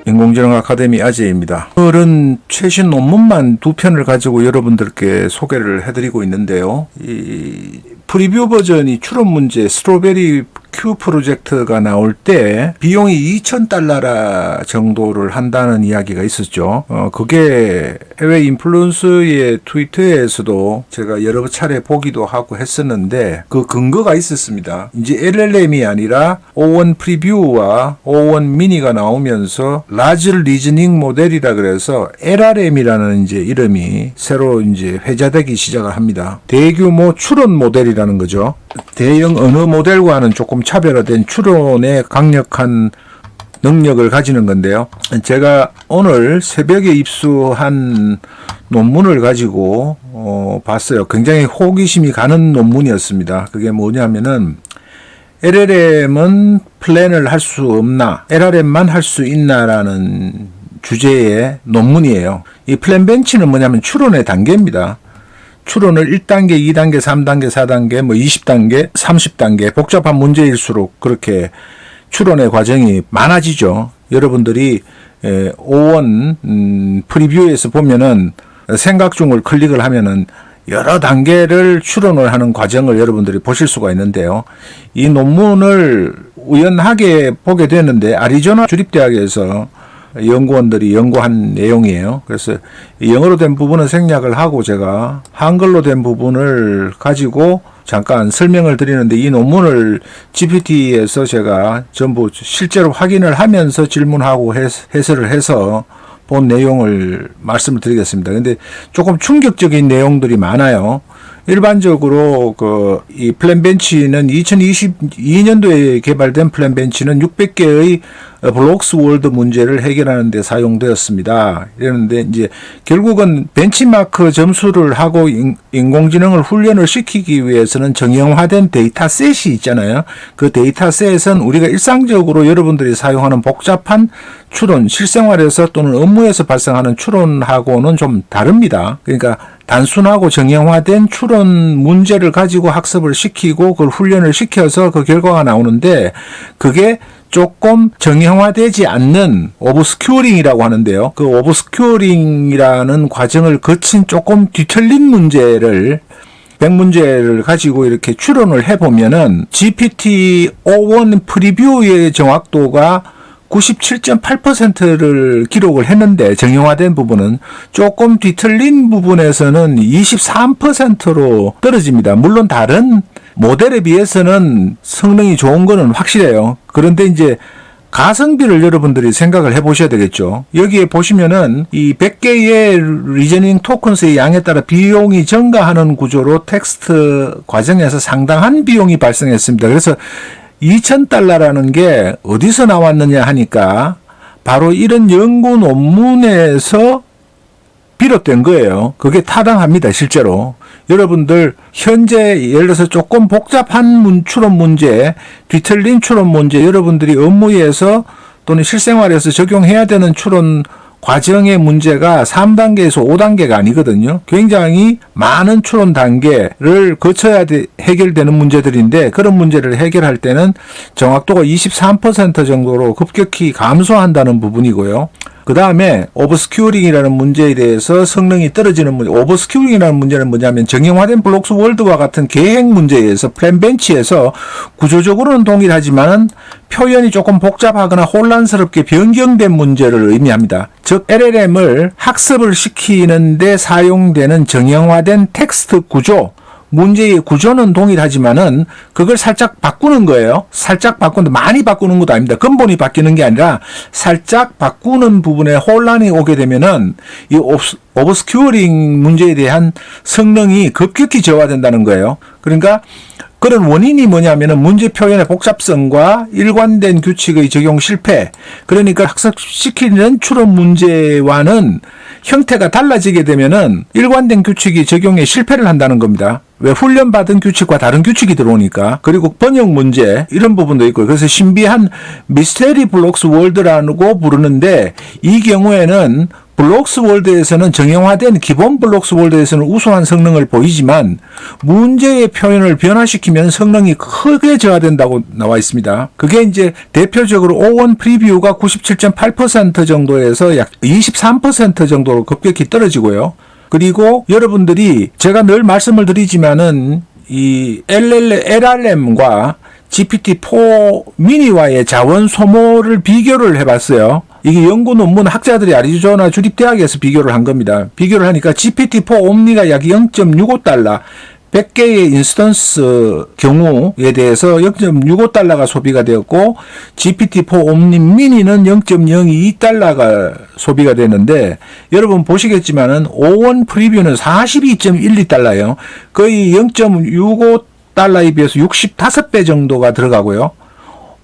인공지능 아카데미 아재입니다. 오늘은 최신 논문만 2편을 가지고 여러분들께 소개를 해드리고 있는데요. 이 프리뷰 버전이 추론 문제 스트로베리 큐 프로젝트가 나올 때 비용이 $2,000 정도를 한다는 이야기가 있었죠. 그게 해외 인플루언서의 트위터에서도 제가 여러 차례 보기도 하고 했었는데 그 근거가 있었습니다. 이제 LLM이 아니라 O1 프리뷰와 O1 미니가 나오면서 라지 리즈닝 모델이라 그래서 LRM이라는 이제 이름이 새로 이제 회자되기 시작을 합니다. 대규모 추론 모델이라는 거죠. 대형 언어 모델과는 조금 차별화된 추론의 강력한 능력을 가지는 건데요. 제가 오늘 새벽에 입수한 논문을 가지고 봤어요. 굉장히 호기심이 가는 논문이었습니다. 그게 뭐냐면은 LLM은 플랜을 할 수 없나, LRM만 할 수 있나라는 주제의 논문이에요. 이 플랜 벤치는 뭐냐면 추론의 단계입니다. 추론을 1단계, 2단계, 3단계, 4단계, 20단계, 30단계 복잡한 문제일수록 그렇게 추론의 과정이 많아지죠. 여러분들이 O1 프리뷰에서 보면은 생각 중을 클릭을 하면은 여러 단계를 추론을 하는 과정을 여러분들이 보실 수가 있는데요. 이 논문을 우연하게 보게 되는데 아리조나 주립대학에서 연구원들이 연구한 내용이에요. 그래서 영어로 된 부분은 생략을 하고 제가 한글로 된 부분을 가지고 잠깐 설명을 드리는데 이 논문을 GPT에서 제가 전부 실제로 확인을 하면서 질문하고 해설을 해서 본 내용을 말씀을 드리겠습니다. 근데 조금 충격적인 내용들이 많아요. 일반적으로 이 플랜벤치는 2022년도에 개발된 플랜벤치는 600개의 블록스 월드 문제를 해결하는 데 사용되었습니다. 이러는데 이제 결국은 벤치마크 점수를 하고 인공지능을 훈련을 시키기 위해서는 정형화된 데이터셋이 있잖아요. 그 데이터셋은 우리가 일상적으로 여러분들이 사용하는 복잡한 추론, 실생활에서 또는 업무에서 발생하는 추론하고는 좀 다릅니다. 그러니까 단순하고 정형화된 추론 문제를 가지고 학습을 시키고 그걸 훈련을 시켜서 그 결과가 나오는데 그게 조금 정형화되지 않는 오브스큐어링이라고 하는데요. 그 오브스큐어링이라는 과정을 거친 조금 뒤틀린 문제를 100문제를 가지고 이렇게 추론을 해보면은 GPT-O1 프리뷰의 정확도가 97.8%를 기록을 했는데 정형화된 부분은 조금 뒤틀린 부분에서는 23%로 떨어집니다. 물론 다른 모델에 비해서는 성능이 좋은 거는 확실해요. 그런데 이제 가성비를 여러분들이 생각을 해보셔야 되겠죠. 여기에 보시면은 이 100개의 리저닝 토큰스의 양에 따라 비용이 증가하는 구조로 텍스트 과정에서 상당한 비용이 발생했습니다. 그래서 $2,000라는 게 어디서 나왔느냐 하니까 바로 이런 연구 논문에서 비롯된 거예요. 그게 타당합니다. 실제로. 여러분들 현재 예를 들어서 조금 복잡한 추론 문제, 뒤틀린 추론 문제 여러분들이 업무에서 또는 실생활에서 적용해야 되는 추론 과정의 문제가 3단계에서 5단계가 아니거든요. 굉장히 많은 추론 단계를 거쳐야 해결되는 문제들인데 그런 문제를 해결할 때는 정확도가 23% 정도로 급격히 감소한다는 부분이고요. 그 다음에 오버스큐어링이라는 문제에 대해서 성능이 떨어지는 문제. 오버스큐어링이라는 문제는 뭐냐면 정형화된 블록스 월드와 같은 계획 문제에서 플랜벤치에서 구조적으로는 동일하지만 표현이 조금 복잡하거나 혼란스럽게 변경된 문제를 의미합니다. 즉 LLM을 학습을 시키는데 사용되는 정형화된 텍스트 구조, 문제의 구조는 동일하지만은 그걸 살짝 바꾸는 거예요. 살짝 바꾸는데 많이 바꾸는 것도 아닙니다. 근본이 바뀌는 게 아니라 살짝 바꾸는 부분에 혼란이 오게 되면은 이 오버스큐어링 문제에 대한 성능이 급격히 저하된다는 거예요. 그러니까 그런 원인이 뭐냐면은 문제 표현의 복잡성과 일관된 규칙의 적용 실패. 그러니까 학습시키는 추론 문제와는 형태가 달라지게 되면은 일관된 규칙이 적용에 실패를 한다는 겁니다. 왜 훈련받은 규칙과 다른 규칙이 들어오니까. 그리고 번역 문제 이런 부분도 있고요. 그래서 신비한 미스테리 블록스 월드라고 부르는데 이 경우에는 블록스월드에서는 정형화된 기본 블록스월드에서는 우수한 성능을 보이지만 문제의 표현을 변화시키면 성능이 크게 저하된다고 나와 있습니다. 그게 이제 대표적으로 O1 프리뷰가 97.8% 정도에서 약 23% 정도로 급격히 떨어지고요. 그리고 여러분들이 제가 늘 말씀을 드리지만은 이 LLM과 GPT-4 미니와의 자원 소모를 비교를 해봤어요. 이게 연구 논문 학자들이 애리조나 주립대학에서 비교를 한 겁니다. 비교를 하니까 GPT-4 옴니가 약 0.65달러, 100개의 인스턴스 경우에 대해서 0.65달러가 소비가 되었고 GPT-4 옴니 미니는 0.02달러가 소비가 되는데 여러분 보시겠지만은 O1 프리뷰는 42.12달러예요. 거의 0.65달러에 비해서 65배 정도가 들어가고요.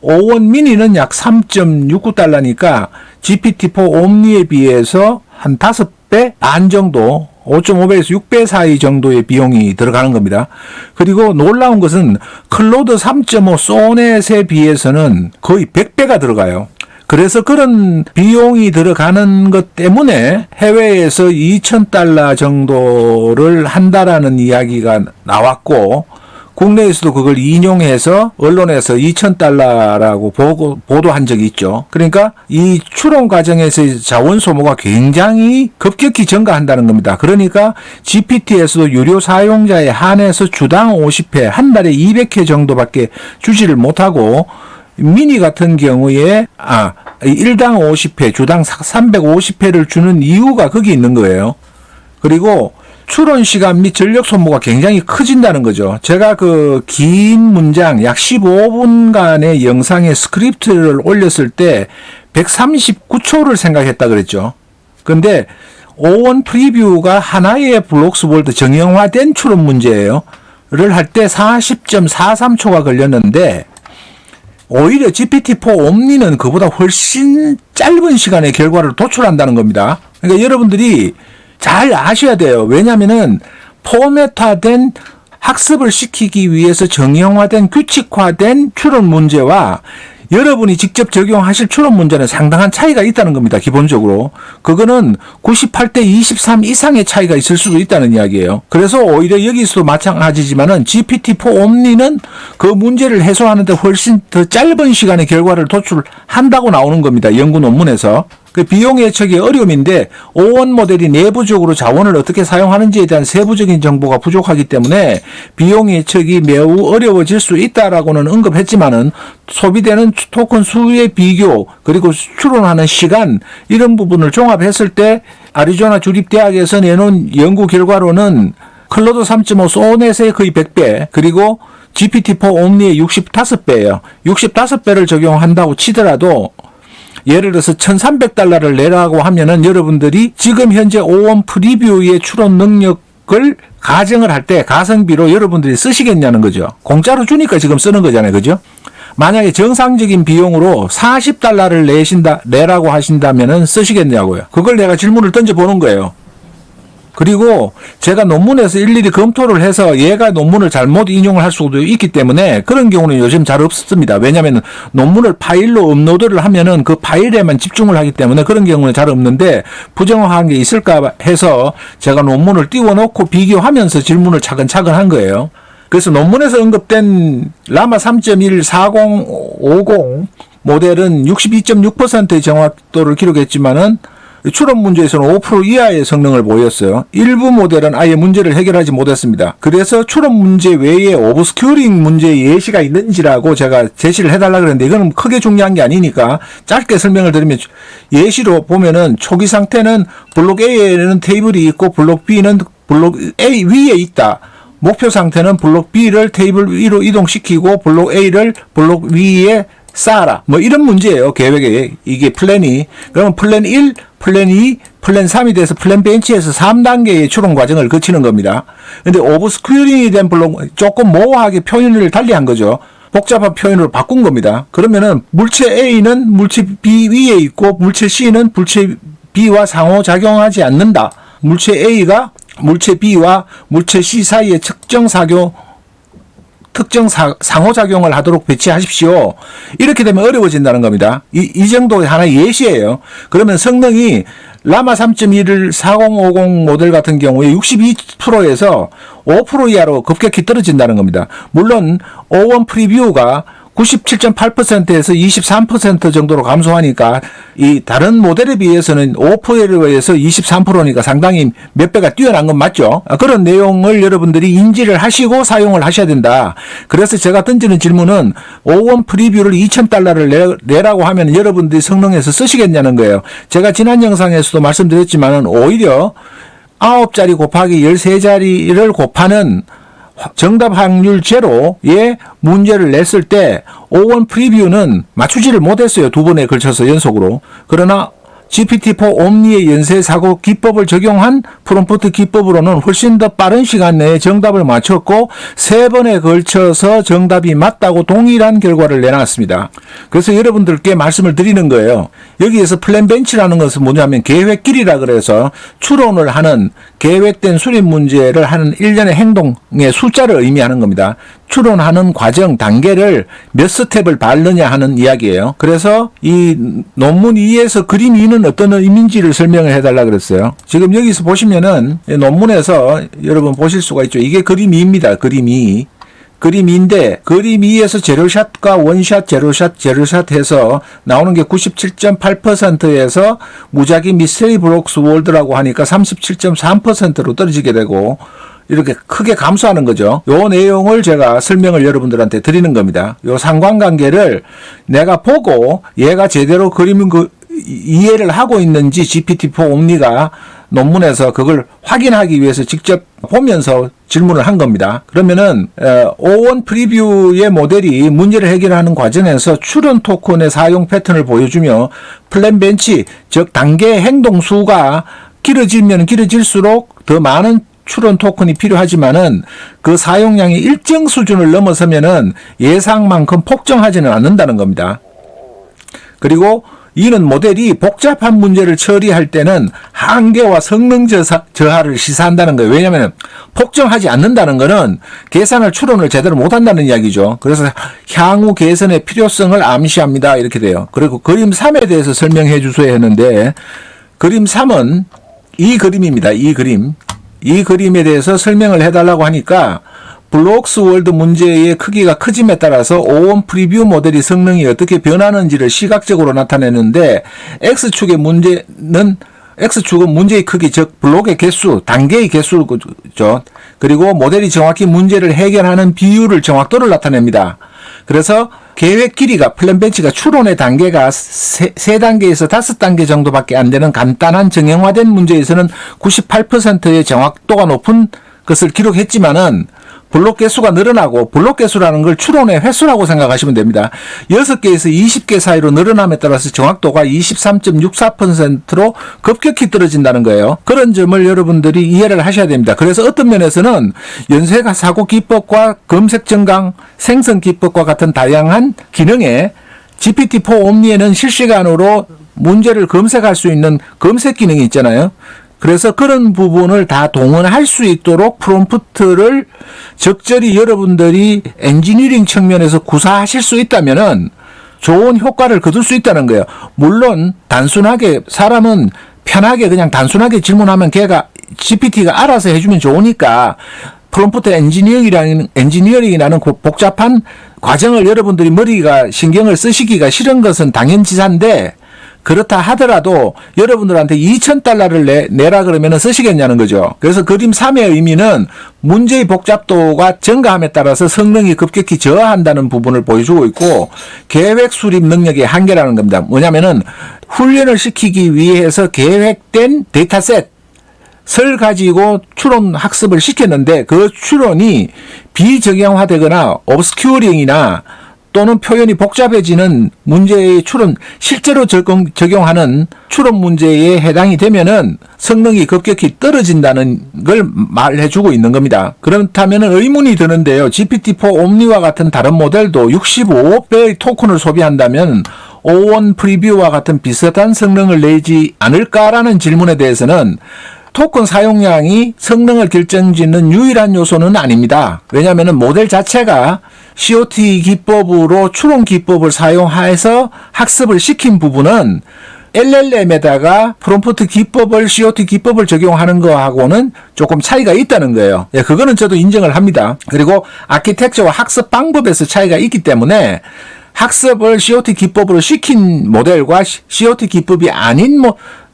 O1 미니는 약 3.69달러니까 GPT-4 옴니에 비해서 한 5배 반 정도 5.5배에서 6배 사이 정도의 비용이 들어가는 겁니다. 그리고 놀라운 것은 클로드 3.5 소넷에 비해서는 거의 100배가 들어가요. 그래서 그런 비용이 들어가는 것 때문에 해외에서 2,000달러 정도를 한다라는 이야기가 나왔고 국내에서도 그걸 인용해서 언론에서 2,000달러라고 보도한 적이 있죠. 그러니까 이 추론 과정에서의 자원 소모가 굉장히 급격히 증가한다는 겁니다. 그러니까 GPT에서도 유료 사용자에 한해서 주당 50회, 한 달에 200회 정도밖에 주지를 못하고 미니 같은 경우에 1당 50회, 주당 350회를 주는 이유가 거기 있는 거예요. 그리고 추론 시간 및 전력 소모가 굉장히 커진다는 거죠. 제가 그 긴 문장 약 15분간의 영상의 스크립트를 올렸을 때 139초를 생각했다 그랬죠. 근데 O1 프리뷰가 하나의 블록스월드 정형화된 추론 문제예요. 를 할 때 40.43초가 걸렸는데 오히려 GPT-4 옴니는 그보다 훨씬 짧은 시간에 결과를 도출한다는 겁니다. 그러니까 여러분들이 잘 아셔야 돼요. 왜냐하면은 포맷화된 학습을 시키기 위해서 정형화된 규칙화된 추론 문제와 여러분이 직접 적용하실 추론 문제는 상당한 차이가 있다는 겁니다. 기본적으로. 그거는 98대 23 이상의 차이가 있을 수도 있다는 이야기예요. 그래서 오히려 여기서도 마찬가지지만은 GPT-4 옴니는 그 문제를 해소하는데 훨씬 더 짧은 시간에 결과를 도출한다고 나오는 겁니다. 연구 논문에서. 그 비용 예측이 어려움인데 O1 모델이 내부적으로 자원을 어떻게 사용하는지에 대한 세부적인 정보가 부족하기 때문에 비용 예측이 매우 어려워질 수 있다라고는 언급했지만은 소비되는 토큰 수의 비교 그리고 추론하는 시간 이런 부분을 종합했을 때 애리조나 주립대학에서 내놓은 연구 결과로는 클로드 3.5 소넷의 거의 100배 그리고 GPT-4 옴니의 65배예요. 65배를 적용한다고 치더라도 예를 들어서 1,300달러를 내라고 하면은 여러분들이 지금 현재 O1 프리뷰의 추론 능력을 가정을 할 때 가성비로 여러분들이 쓰시겠냐는 거죠. 공짜로 주니까 지금 쓰는 거잖아요. 그죠? 만약에 정상적인 비용으로 40달러를 내라고 하신다면은 쓰시겠냐고요. 그걸 내가 질문을 던져보는 거예요. 그리고 제가 논문에서 일일이 검토를 해서 얘가 논문을 잘못 인용을 할 수도 있기 때문에 그런 경우는 요즘 잘 없습니다. 왜냐하면 논문을 파일로 업로드를 하면은 그 파일에만 집중을 하기 때문에 그런 경우는 잘 없는데 부정확한 게 있을까 해서 제가 논문을 띄워놓고 비교하면서 질문을 차근차근 한 거예요. 그래서 논문에서 언급된 라마 3.1 4050 모델은 62.6%의 정확도를 기록했지만은 추론 문제에서는 5% 이하의 성능을 보였어요. 일부 모델은 아예 문제를 해결하지 못했습니다. 그래서 추론 문제 외에 오브스큐링 문제 예시가 있는지라고 제가 제시를 해달라 그랬는데 이거는 크게 중요한 게 아니니까 짧게 설명을 드리면 예시로 보면은 초기 상태는 블록 A에는 테이블이 있고 블록 B는 블록 A 위에 있다. 목표 상태는 블록 B를 테이블 위로 이동시키고 블록 A를 블록 위에 쌓아라. 뭐 이런 문제예요. 계획에. 이게 플랜이. 그러면 플랜 1, 플랜 2, 플랜 3이 돼서 플랜 벤치에서 3단계의 추론 과정을 거치는 겁니다. 근데 오버스큐링이 된 블록 조금 모호하게 표현을 달리한 거죠. 복잡한 표현으로 바꾼 겁니다. 그러면은 물체 A는 물체 B 위에 있고 물체 C는 물체 B와 상호작용하지 않는다. 물체 A가 물체 B와 물체 C 사이의 측정 사교 특정 상호작용을 하도록 배치하십시오. 이렇게 되면 어려워진다는 겁니다. 이 정도 하나의 예시예요. 그러면 성능이 라마 3.1을 4050 모델 같은 경우에 62%에서 5% 이하로 급격히 떨어진다는 겁니다. 물론 O1 프리뷰가 97.8%에서 23% 정도로 감소하니까 이 다른 모델에 비해서는 5%에서 23%니까 상당히 몇 배가 뛰어난 건 맞죠. 그런 내용을 여러분들이 인지를 하시고 사용을 하셔야 된다. 그래서 제가 던지는 질문은 O1 프리뷰를 $2,000를 내라고 하면 여러분들이 성능에서 쓰시겠냐는 거예요. 제가 지난 영상에서도 말씀드렸지만 오히려 9자리 곱하기 13자리를 곱하는 정답 확률 제로의 문제를 냈을 때 O1 프리뷰는 맞추지를 못했어요. 두 번에 걸쳐서 연속으로. 그러나 GPT-4 옴니의 연쇄 사고 기법을 적용한 프롬프트 기법으로는 훨씬 더 빠른 시간 내에 정답을 맞췄고 3번에 걸쳐서 정답이 맞다고 동일한 결과를 내놨습니다. 그래서 여러분들께 말씀을 드리는 거예요. 여기에서 플랜 벤치라는 것은 뭐냐면 계획길이라 그래서 추론을 하는 계획된 수립 문제를 하는 일련의 행동의 숫자를 의미하는 겁니다. 추론하는 과정, 단계를 몇 스텝을 밟느냐 하는 이야기예요. 그래서 이 논문 2에서 그림 2는 어떤 의미인지를 설명을 해달라 그랬어요. 지금 여기서 보시면은 논문에서 여러분 보실 수가 있죠. 이게 그림 2입니다. 그림 2. 그림 2인데 그림 2에서 제로샷과 원샷, 제로샷 해서 나오는 게 97.8%에서 무작위 미스테리 브록스 월드라고 하니까 37.3%로 떨어지게 되고 이렇게 크게 감소하는 거죠. 요 내용을 제가 설명을 여러분들한테 드리는 겁니다. 요 상관관계를 내가 보고 얘가 제대로 그림 이해를 하고 있는지 GPT-4 옴니가 논문에서 그걸 확인하기 위해서 직접 보면서 질문을 한 겁니다. 그러면은 O1 프리뷰의 모델이 문제를 해결하는 과정에서 추론 토큰의 사용 패턴을 보여주며 플랜 벤치, 즉 단계 행동 수가 길어지면 길어질수록 더 많은 추론 토큰이 필요하지만은 그 사용량이 일정 수준을 넘어서면은 예상만큼 폭증하지는 않는다는 겁니다. 그리고 이는 모델이 복잡한 문제를 처리할 때는 한계와 성능 저하를 시사한다는 거예요. 왜냐하면 폭증하지 않는다는 거는 계산을 추론을 제대로 못한다는 이야기죠. 그래서 향후 개선의 필요성을 암시합니다. 이렇게 돼요. 그리고 그림 3에 대해서 설명해 주셔야 하는데 그림 3은 이 그림입니다. 이 그림. 이 그림에 대해서 설명을 해달라고 하니까 블록스 월드 문제의 크기가 커짐에 따라서 O1 프리뷰 모델이 성능이 어떻게 변하는지를 시각적으로 나타내는데 X축의 문제는 X축은 문제의 크기, 즉 블록의 개수, 단계의 개수죠. 그리고 모델이 정확히 문제를 해결하는 비율을 정확도를 나타냅니다. 그래서 계획 길이가 플랜 벤치가 추론의 단계가 3단계에서 5단계 정도밖에 안 되는 간단한 정형화된 문제에서는 98%의 정확도가 높은 것을 기록했지만은 블록 개수가 늘어나고 블록 개수라는 걸 추론의 횟수라고 생각하시면 됩니다. 6개에서 20개 사이로 늘어남에 따라서 정확도가 23.64%로 급격히 떨어진다는 거예요. 그런 점을 여러분들이 이해를 하셔야 됩니다. 그래서 어떤 면에서는 연쇄가 사고 기법과 검색 정강, 생성 기법과 같은 다양한 기능에 GPT-4 옴니에는 실시간으로 문제를 검색할 수 있는 검색 기능이 있잖아요. 그래서 그런 부분을 다 동원할 수 있도록 프롬프트를 적절히 여러분들이 엔지니어링 측면에서 구사하실 수 있다면은 좋은 효과를 거둘 수 있다는 거예요. 물론 단순하게 사람은 편하게 그냥 단순하게 질문하면 걔가 GPT가 알아서 해주면 좋으니까 프롬프트 엔지니어링이라는 복잡한 과정을 여러분들이 머리가 신경을 쓰시기가 싫은 것은 당연지사인데 그렇다 하더라도 여러분들한테 $2,000를 내라 그러면 쓰시겠냐는 거죠. 그래서 그림 3의 의미는 문제의 복잡도가 증가함에 따라서 성능이 급격히 저하한다는 부분을 보여주고 있고 계획 수립 능력의 한계라는 겁니다. 뭐냐면은 훈련을 시키기 위해서 계획된 데이터셋을 가지고 추론 학습을 시켰는데 그 추론이 비정형화되거나 obscuring이나 또는 표현이 복잡해지는 문제의 추론, 실제로 적용하는 추론 문제에 해당이 되면은 성능이 급격히 떨어진다는 걸 말해주고 있는 겁니다. 그렇다면 의문이 드는데요. GPT-4 옴니와 같은 다른 모델도 65배의 토큰을 소비한다면 O1 프리뷰와 같은 비슷한 성능을 내지 않을까라는 질문에 대해서는 토큰 사용량이 성능을 결정짓는 유일한 요소는 아닙니다. 왜냐하면 모델 자체가 COT 기법으로 추론 기법을 사용해서 학습을 시킨 부분은 LLM에다가 프롬프트 기법을 COT 기법을 적용하는 거하고는 조금 차이가 있다는 거예요. 예, 그거는 저도 인정을 합니다. 그리고 아키텍처와 학습 방법에서 차이가 있기 때문에 학습을 COT 기법으로 시킨 모델과 COT 기법이 아닌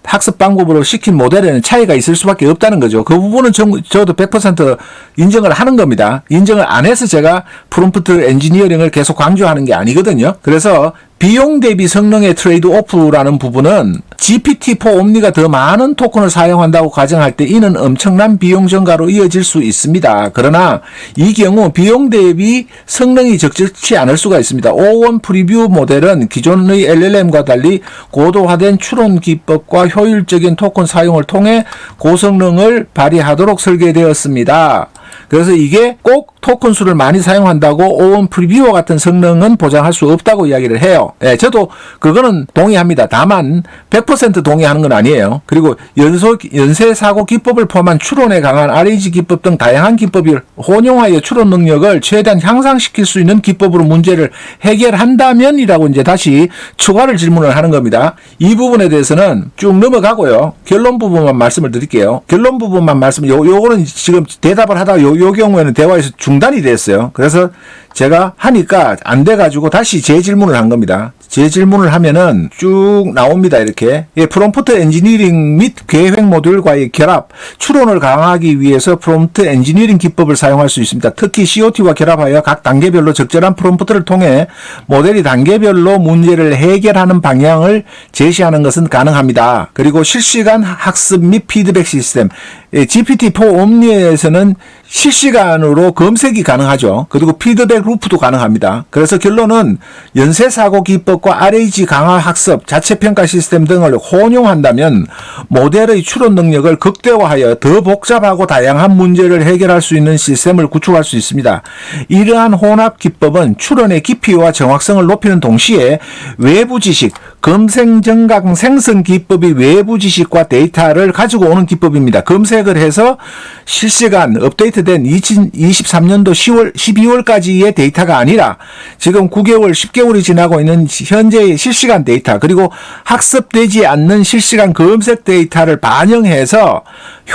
학습 방법으로 시킨 모델에는 차이가 있을 수밖에 없다는 거죠. 그 부분은 저도 100% 인정을 하는 겁니다. 인정을 안 해서 제가 프롬프트 엔지니어링을 계속 강조하는 게 아니거든요. 그래서 비용 대비 성능의 트레이드 오프라는 부분은 GPT-4 옴니가 더 많은 토큰을 사용한다고 가정할 때 이는 엄청난 비용 증가로 이어질 수 있습니다. 그러나 이 경우 비용 대비 성능이 적절치 않을 수가 있습니다. O1 프리뷰 모델은 기존의 LLM과 달리 고도화된 추론 기법과 효율적인 토큰 사용을 통해 고성능을 발휘하도록 설계되었습니다. 그래서 이게 꼭 토큰 수를 많이 사용한다고 O1 프리뷰와 같은 성능은 보장할 수 없다고 이야기를 해요. 예, 저도 그거는 동의합니다. 다만 100% 동의하는 건 아니에요. 그리고 연쇄 사고 기법을 포함한 추론에 강한 RAG 기법 등 다양한 기법을 혼용하여 추론 능력을 최대한 향상시킬 수 있는 기법으로 문제를 해결한다면이라고 이제 다시 추가를 질문을 하는 겁니다. 이 부분에 대해서는 쭉 넘어가고요. 결론 부분만 말씀을 드릴게요. 결론 부분만 요거는 지금 대답을 하다가 요 경우에는 대화에서 중단이 됐어요. 그래서 제가 하니까 안 돼가지고 다시 재질문을 한 겁니다. 재질문을 하면은 쭉 나옵니다. 이렇게. 예, 프롬프트 엔지니어링 및 계획 모듈과의 결합, 추론을 강화하기 위해서 프롬프트 엔지니어링 기법을 사용할 수 있습니다. 특히 COT와 결합하여 각 단계별로 적절한 프롬프트를 통해 모델이 단계별로 문제를 해결하는 방향을 제시하는 것은 가능합니다. 그리고 실시간 학습 및 피드백 시스템, GPT-4 옴니에서는 실시간으로 검색이 가능하죠. 그리고 피드백 루프도 가능합니다. 그래서 결론은 연쇄사고 기법과 RAG 강화 학습, 자체평가 시스템 등을 혼용한다면 모델의 추론 능력을 극대화하여 더 복잡하고 다양한 문제를 해결할 수 있는 시스템을 구축할 수 있습니다. 이러한 혼합 기법은 추론의 깊이와 정확성을 높이는 동시에 외부 지식, 검색 정강 생성 기법이 외부 지식과 데이터를 가지고 오는 기법입니다. 검색을 해서 실시간 업데이트된 2023년도 12월까지의 데이터가 아니라 지금 9개월, 10개월이 지나고 있는 현재의 실시간 데이터, 그리고 학습되지 않는 실시간 검색 데이터를 반영해서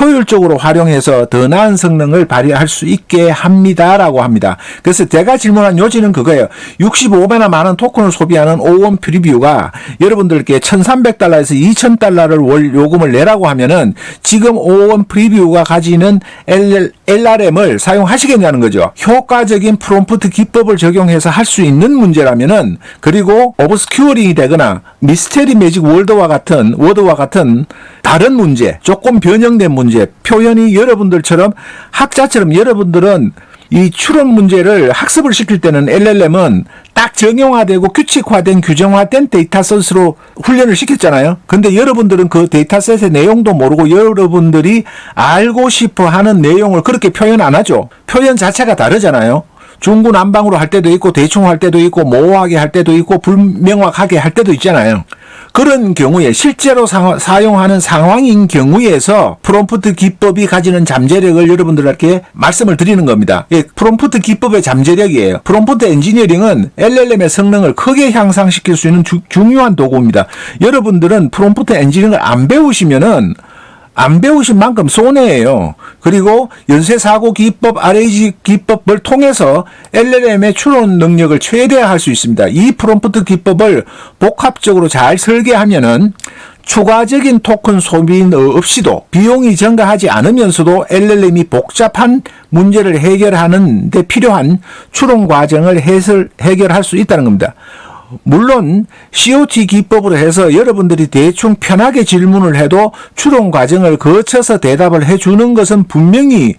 효율적으로 활용해서 더 나은 성능을 발휘할 수 있게 합니다라고 합니다. 그래서 제가 질문한 요지는 그거예요. 65배나 많은 토큰을 소비하는 O1 프리뷰가 여러분들께 $1,300에서 $2,000를 월 요금을 내라고 하면은 지금 O1 프리뷰가 가지는 LRM을 사용하시겠냐는 거죠. 효과적인 프롬프트 기법을 적용해서 할 수 있는 문제라면은, 그리고 오브스큐어링이 되거나 미스테리 매직 워드와 같은 다른 문제, 조금 변형된 문제, 표현이 여러분들처럼 학자처럼 여러분들은 이 추론 문제를 학습을 시킬 때는 LLM은 딱 정형화되고 규칙화된 규정화된 데이터셋으로 훈련을 시켰잖아요. 근데 여러분들은 그 데이터셋의 내용도 모르고 여러분들이 알고 싶어 하는 내용을 그렇게 표현 안 하죠. 표현 자체가 다르잖아요. 중구난방으로 할 때도 있고 대충 할 때도 있고 모호하게 할 때도 있고 불명확하게 할 때도 있잖아요. 그런 경우에 실제로 사용하는 상황인 경우에서 프롬프트 기법이 가지는 잠재력을 여러분들께 말씀을 드리는 겁니다. 예, 프롬프트 기법의 잠재력이에요. 프롬프트 엔지니어링은 LLM의 성능을 크게 향상시킬 수 있는 중요한 도구입니다. 여러분들은 프롬프트 엔지니어링을 안 배우신 만큼 손해예요. 그리고 연쇄사고 기법, RAG 기법을 통해서 LLM의 추론 능력을 최대화할 수 있습니다. 이 프롬프트 기법을 복합적으로 잘 설계하면은 추가적인 토큰 소비 없이도 비용이 증가하지 않으면서도 LLM이 복잡한 문제를 해결하는 데 필요한 추론 과정을 해결할 수 있다는 겁니다. 물론 COT 기법으로 해서 여러분들이 대충 편하게 질문을 해도 추론 과정을 거쳐서 대답을 해주는 것은 분명히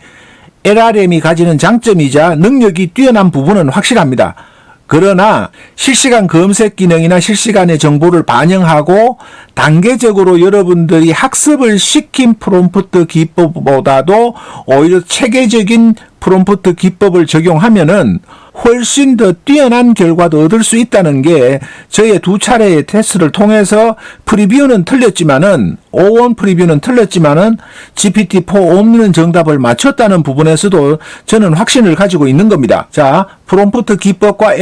LRM이 가지는 장점이자 능력이 뛰어난 부분은 확실합니다. 그러나 실시간 검색 기능이나 실시간의 정보를 반영하고 단계적으로 여러분들이 학습을 시킨 프롬프트 기법보다도 오히려 체계적인 프롬프트 기법을 적용하면은 훨씬 더 뛰어난 결과도 얻을 수 있다는 게 저의 2차례의 테스트를 통해서 프리뷰는 틀렸지만은 O1 프리뷰는 틀렸지만은 GPT-4 옴니는 정답을 맞췄다는 부분에서도 저는 확신을 가지고 있는 겁니다. 자, 프롬프트 기법과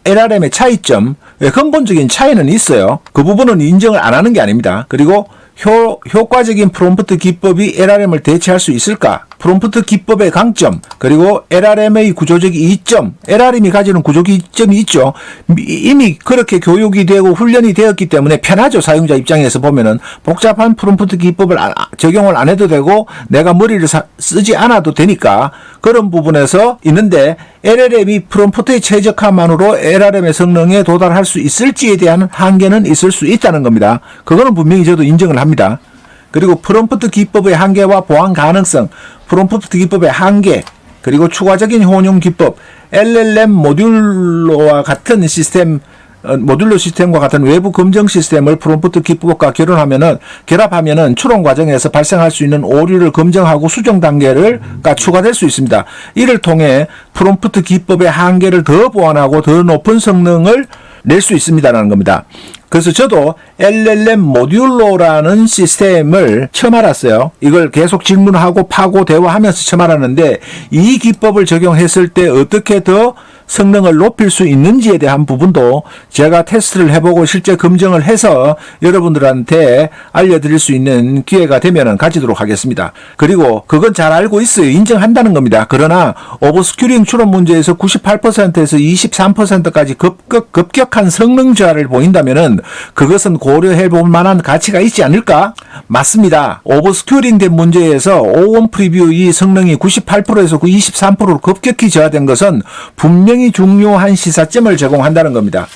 LRM의 차이점, 근본적인 차이는 있어요. 그 부분은 인정을 안 하는 게 아닙니다. 그리고 효과적인 프롬프트 기법이 LRM을 대체할 수 있을까? 프롬프트 기법의 강점, 그리고 LRM의 구조적 이점, LRM이 가지는 구조적 이점이 있죠. 이미 그렇게 교육이 되고 훈련이 되었기 때문에 편하죠. 사용자 입장에서 보면은 복잡한 프롬프트 기법을 적용을 안 해도 되고 내가 머리를 쓰지 않아도 되니까 그런 부분에서 있는데 LLM이 프롬프트의 최적화만으로 LRM의 성능에 도달할 수 있을지에 대한 한계는 있을 수 있다는 겁니다. 그거는 분명히 저도 인정을 합니다. 그리고 프롬프트 기법의 한계와 보안 가능성, 프롬프트 기법의 한계, 그리고 추가적인 혼용 기법, LLM 모듈러와 같은 시스템, 모듈러 시스템과 같은 외부 검증 시스템을 프롬프트 기법과 결합하면은 추론 과정에서 발생할 수 있는 오류를 검증하고 수정 단계가 추가될 수 있습니다. 이를 통해 프롬프트 기법의 한계를 더 보완하고 더 높은 성능을 낼 수 있습니다라는 겁니다. 그래서 저도 LLM 모듈러라는 시스템을 처음 알았어요. 이걸 계속 질문하고 파고 대화하면서 처음 알았는데 이 기법을 적용했을 때 어떻게 더 성능을 높일 수 있는지에 대한 부분도 제가 테스트를 해보고 실제 검증을 해서 여러분들한테 알려드릴 수 있는 기회가 되면 가지도록 하겠습니다. 그리고 그건 잘 알고 있어요. 인정한다는 겁니다. 그러나 오버스큐링 추론 문제에서 98%에서 23%까지 급격한 성능 저하를 보인다면은 그것은 고려해 볼 만한 가치가 있지 않을까? 맞습니다. 오버스큐링 된 문제에서 O1 프리뷰의 성능이 98%에서 23%로 급격히 저하된 것은 분명히 중요한 시사점을 제공한다는 겁니다.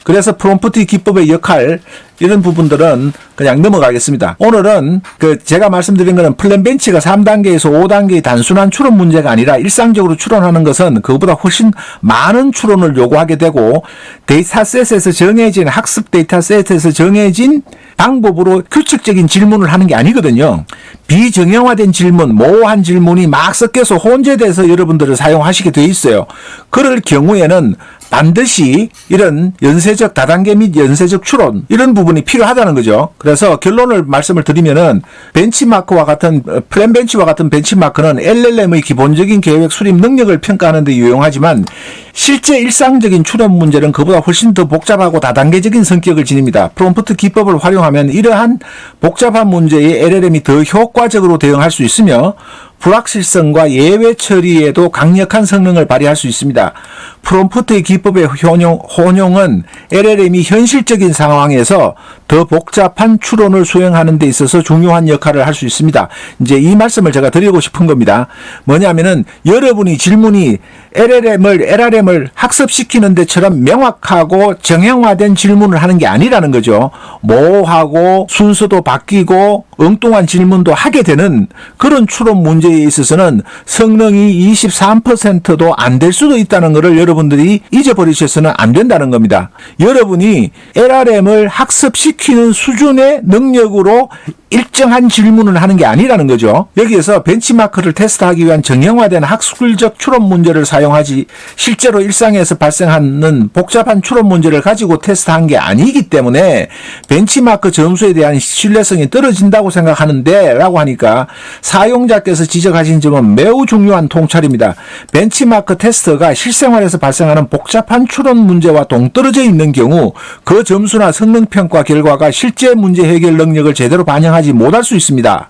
그래서 프롬프트 기법의 역할 이런 부분들은 그냥 넘어가겠습니다. 오늘은 제가 말씀드린 거는 플랜벤치가 3단계에서 5단계의 단순한 추론 문제가 아니라 일상적으로 추론하는 것은 그것보다 훨씬 많은 추론을 요구하게 되고 데이터셋에서 정해진 학습 데이터셋에서 정해진 방법으로 규칙적인 질문을 하는 게 아니거든요. 비정형화된 질문, 모호한 질문이 막 섞여서 혼재돼서 여러분들을 사용하시게 돼 있어요. 그럴 경우에는 반드시 이런 연쇄적 다단계 및 연쇄적 추론 이런 부분이 필요하다는 거죠. 그래서 결론을 말씀을 드리면은 벤치마크와 같은 플랜벤치와 같은 벤치마크는 LLM의 기본적인 계획 수립 능력을 평가하는 데 유용하지만 실제 일상적인 추론 문제는 그보다 훨씬 더 복잡하고 다단계적인 성격을 지닙니다. 프롬프트 기법을 활용하면 이러한 복잡한 문제에 LLM이 더 효과적으로 대응할 수 있으며 불확실성과 예외 처리에도 강력한 성능을 발휘할 수 있습니다. 프롬프트의 기법의 혼용은 LLM이 현실적인 상황에서 더 복잡한 추론을 수행하는 데 있어서 중요한 역할을 할 수 있습니다. 이제 이 말씀을 제가 드리고 싶은 겁니다. 뭐냐면은 여러분이 질문이 LRM을 학습시키는 데처럼 명확하고 정형화된 질문을 하는 게 아니라는 거죠. 모호하고 순서도 바뀌고 엉뚱한 질문도 하게 되는 그런 추론 문제에 있어서는 성능이 23%도 안 될 수도 있다는 것을 여러분들이 잊어버리셔서는 안 된다는 겁니다. 여러분이 LRM을 학습시키는 수준의 능력으로 일정한 질문을 하는 게 아니라는 거죠. 여기에서 벤치마크를 테스트하기 위한 정형화된 학술적 추론 문제를 사용하지 실제로 일상에서 발생하는 복잡한 추론 문제를 가지고 테스트한 게 아니기 때문에 벤치마크 점수에 대한 신뢰성이 떨어진다고 생각하는데 라고 하니까 사용자께서 지적하신 점은 매우 중요한 통찰입니다. 벤치마크 테스트가 실생활에서 발생하는 복잡한 추론 문제와 동떨어져 있는 경우 그 점수나 성능평가 결과가 실제 문제 해결 능력을 제대로 반영하지 못할 수 있습니다.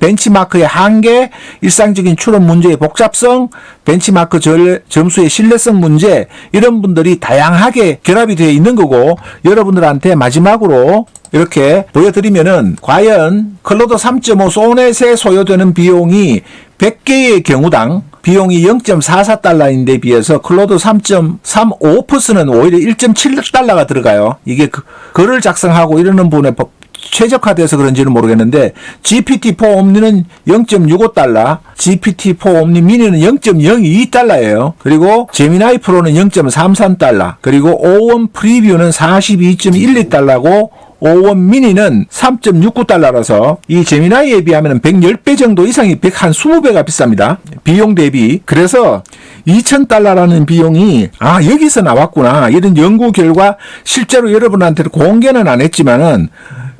벤치마크의 한계, 일상적인 추론 문제의 복잡성, 벤치마크 점수의 신뢰성 문제 이런 분들이 다양하게 결합이 되어 있는 거고 여러분들한테 마지막으로 이렇게 보여드리면은 과연 클로드 3.5 소넷에 소요되는 비용이 100개의 경우당 비용이 0.44달러인데 비해서 클로드 3.35%는 오히려 1.7달러가 들어가요. 이게 글을 작성하고 이러는 분의 최적화돼서 그런지는 모르겠는데 GPT-4 옴니는 0.65달러, GPT-4 옴니 미니는 0.02달러예요. 그리고 제미나이 프로는 0.33달러, 그리고 O1 프리뷰는 42.12달러고 O1 미니는 3.69달러라서 이 제미나이에 비하면 110배 정도 이상이 120배가 비쌉니다. 비용 대비. 그래서 2,000달러라는 비용이 여기서 나왔구나. 이런 연구 결과 실제로 여러분한테 공개는 안 했지만은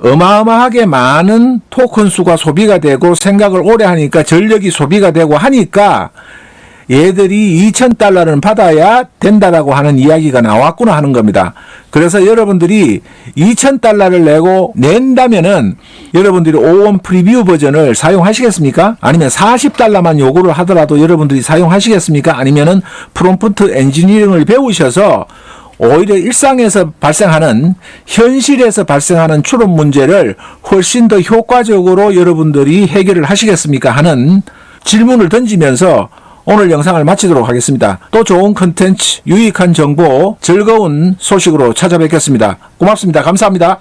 어마어마하게 많은 토큰 수가 소비가 되고 생각을 오래 하니까 전력이 소비가 되고 하니까 얘들이 2,000달러는 받아야 된다라고 하는 이야기가 나왔구나 하는 겁니다. 그래서 여러분들이 2,000달러를 낸다면은 여러분들이 O1 프리뷰 버전을 사용하시겠습니까? 아니면 40달러만 요구를 하더라도 여러분들이 사용하시겠습니까? 아니면은 프롬프트 엔지니어링을 배우셔서 오히려 일상에서 발생하는, 현실에서 발생하는 추론 문제를 훨씬 더 효과적으로 여러분들이 해결을 하시겠습니까? 하는 질문을 던지면서 오늘 영상을 마치도록 하겠습니다. 또 좋은 컨텐츠, 유익한 정보, 즐거운 소식으로 찾아뵙겠습니다. 고맙습니다. 감사합니다.